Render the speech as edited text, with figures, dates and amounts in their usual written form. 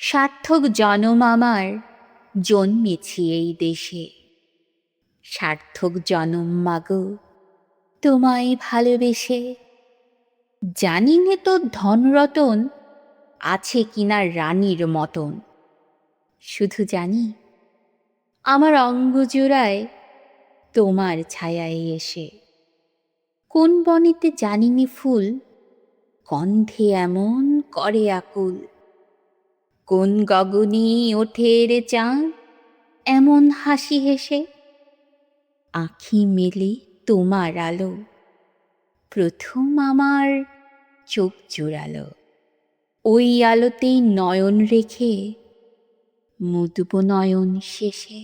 সার্থক জনম আমার জন্মেছি এই দেশে, সার্থক জনম মাগো তোমায় ভালোবেসে। জানি নে তোর ধনরতন আছে কিনা রানীর মতন, শুধু জানি আমার অঙ্গ জোড়ায় তোমার ছায়ায় এসে। কোন বনেতে জানিনি ফুল গন্ধে এমন করে আকুল, কোন গগনে ওঠে রে চাঁদ এমন হাসি হেসে। আঁখি মেলে তোমার আলো প্রথম আমার চোখ জুড়ালো, ওই আলোতেই নয়ন রেখে মুদব নয়ন শেষে।